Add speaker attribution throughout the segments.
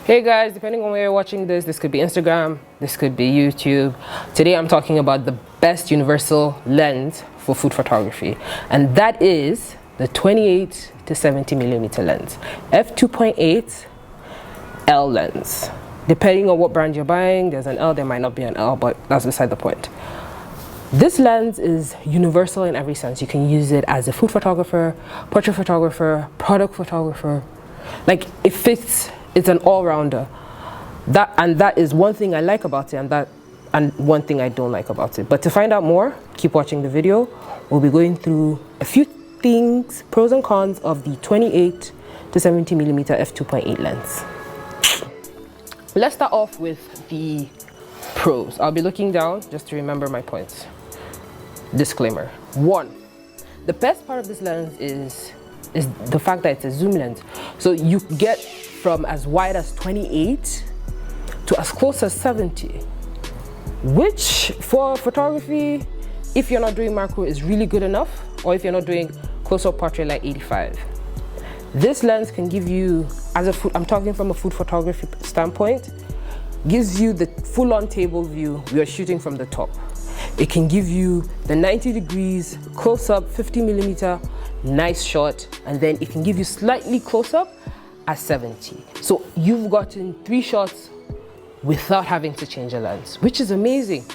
Speaker 1: Hey guys, depending on where you're watching this could be Instagram, this could be YouTube. Today I'm talking about the best universal lens for food photography, and that is the 28 to 70 millimeter lens, f2.8 L lens. Depending on what brand you're buying, there's an L, there might not be an L, but that's beside the point. This lens is universal in every sense. You can use it as a food photographer, portrait photographer, product photographer. Like, it fits. It's an all-rounder. That is one thing I like about it, and one thing I don't like about it. But to find out more, keep watching the video. We'll be going through a few things, pros and cons of the 28 to 70 millimeter f2.8 lens. Let's start off with the pros. I'll be looking down just to remember my points. Disclaimer. 1. The best part of this lens is the fact that it's a zoom lens. So you get from as wide as 28 to as close as 70, which for photography, if you're not doing macro, is really good enough, or if you're not doing close-up portrait like 85. This lens can give you, I'm talking from a food photography standpoint, gives you the full-on table view. We are shooting from the top. It can give you the 90 degrees close-up 50 millimeter nice shot, and then it can give you slightly close-up at 70. So you've gotten 3 shots without having to change a lens, which is amazing,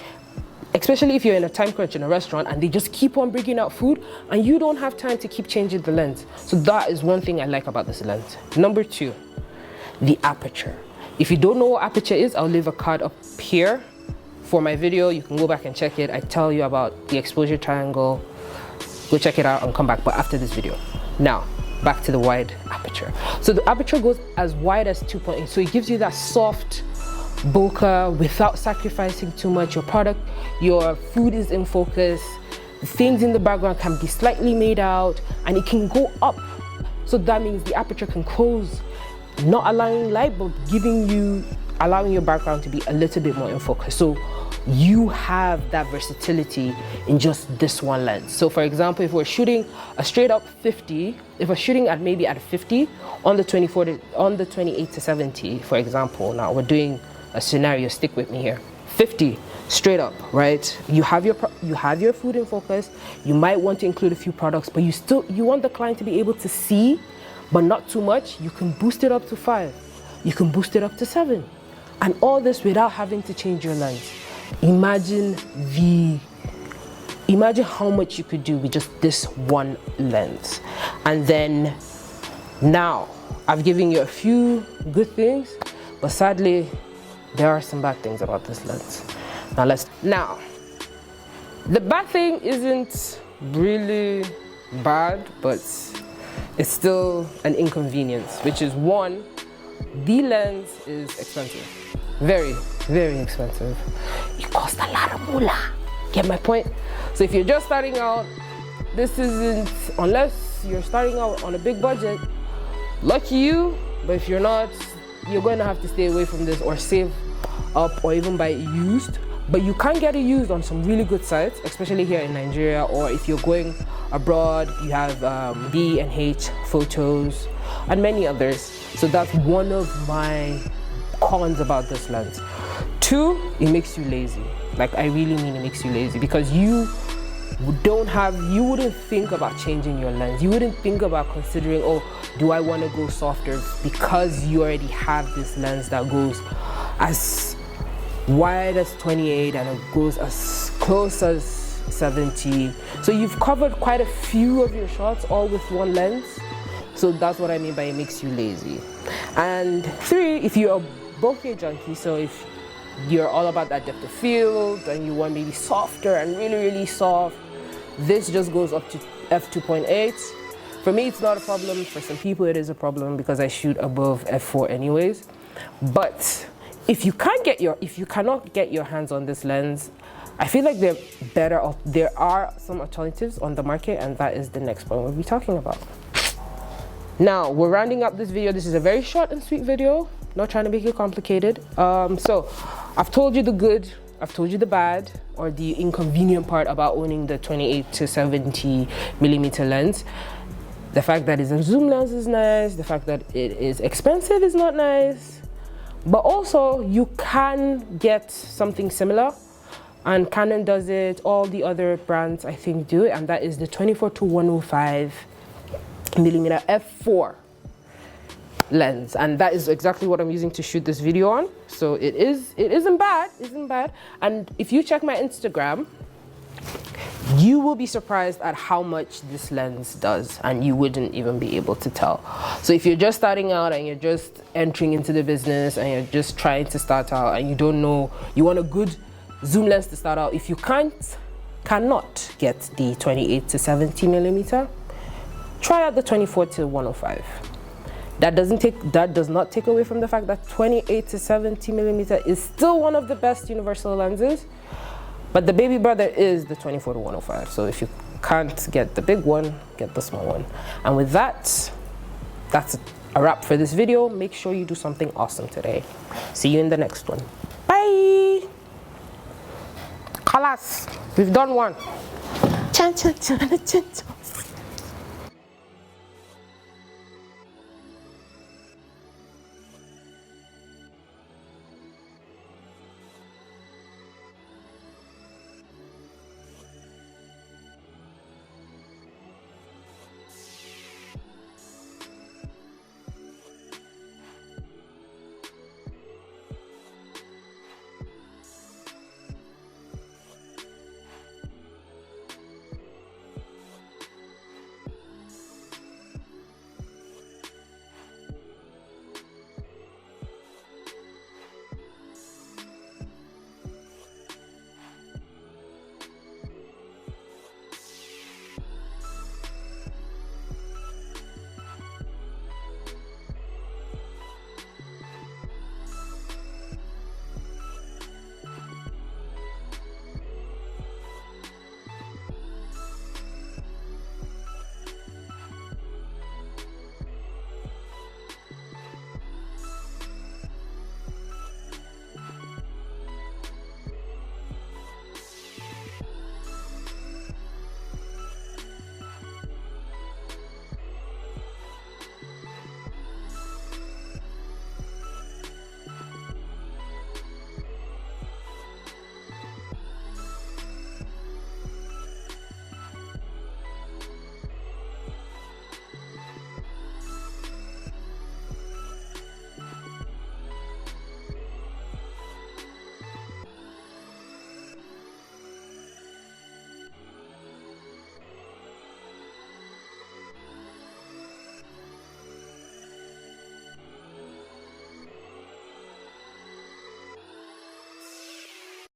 Speaker 1: especially if you're in a time crunch in a restaurant and they just keep on bringing out food and you don't have time to keep changing the lens. So that is one thing I like about this lens. Number 2, the aperture. If you don't know what aperture is, I'll leave a card up here for my video. You can go back and check it. I tell you about the exposure triangle. Go check it out and come back, but after this video. Now, back to the wide aperture. So the aperture goes as wide as 2.8, so it gives you that soft bokeh without sacrificing too much. Your food is in focus, the things in the background can be slightly made out, and it can go up. So that means the aperture can close, not allowing light, but allowing your background to be a little bit more in focus. So you have that versatility in just this one lens. So for example, if we're shooting a straight up 50, if we're shooting at maybe at 50 on the 28 to 70, for example, now we're doing a scenario, stick with me here. 50 straight up, right? You have your food in focus. You might want to include a few products, but you want the client to be able to see, but not too much. You can boost it up to 5. You can boost it up to 7. And all this without having to change your lens. Imagine how much you could do with just this one lens. And then now I've given you a few good things, but sadly there are some bad things about this lens. Now the bad thing isn't really bad, but it's still an inconvenience, which is 1, the lens is expensive. Very, very expensive. It costs a lot of moolah. Get my point? So if you're just starting out, this isn't, unless you're starting out on a big budget, lucky you, but if you're not, you're going to have to stay away from this or save up or even buy it used. But you can get it used on some really good sites, especially here in Nigeria, or if you're going abroad, you have B&H Photos and many others. So that's one of my cons about this lens. 2, it makes you lazy. Like, I really mean it makes you lazy, because you wouldn't think about changing your lens. You wouldn't think about considering, oh, do I want to go softer, because you already have this lens that goes as wide as 28 and it goes as close as 70. So you've covered quite a few of your shots all with one lens. So that's what I mean by it makes you lazy. And 3, if you're a bokeh junkie, so if you're all about that depth of field and you want maybe softer and really, really soft, this just goes up to f2.8. For me, it's not a problem. For some people, it is a problem because I shoot above f4 anyways. But if you cannot get your hands on this lens, I feel like there are some alternatives on the market, and that is the next point we'll be talking about. Now, we're rounding up this video. This is a very short and sweet video, not trying to make it complicated. So I've told you the good, I've told you the bad, or the inconvenient part about owning the 28 to 70 millimeter lens. The fact that it's a zoom lens is nice. The fact that it is expensive is not nice. But also you can get something similar, and Canon does it, all the other brands I think do it, and that is the 24-105 millimeter f4 lens, and that is exactly what I'm using to shoot this video on. So it isn't bad. And if you check my Instagram, you will be surprised at how much this lens does, and you wouldn't even be able to tell. So if you're just starting out and you're just entering into the business and you're just trying to start out and you don't know, you want a good zoom lens to start out, if you cannot get the 28-70 millimeter, try out the 24-105. That does not take away from the fact that 28-70 millimeter is still one of the best universal lenses, but the baby brother is the 24-105. So if you can't get the big one, get the small one. And with that, that's a wrap for this video. Make sure you do something awesome today. See you in the next one. Bye. Khalas, we've done one. Chan, chan, chan, chan, chan.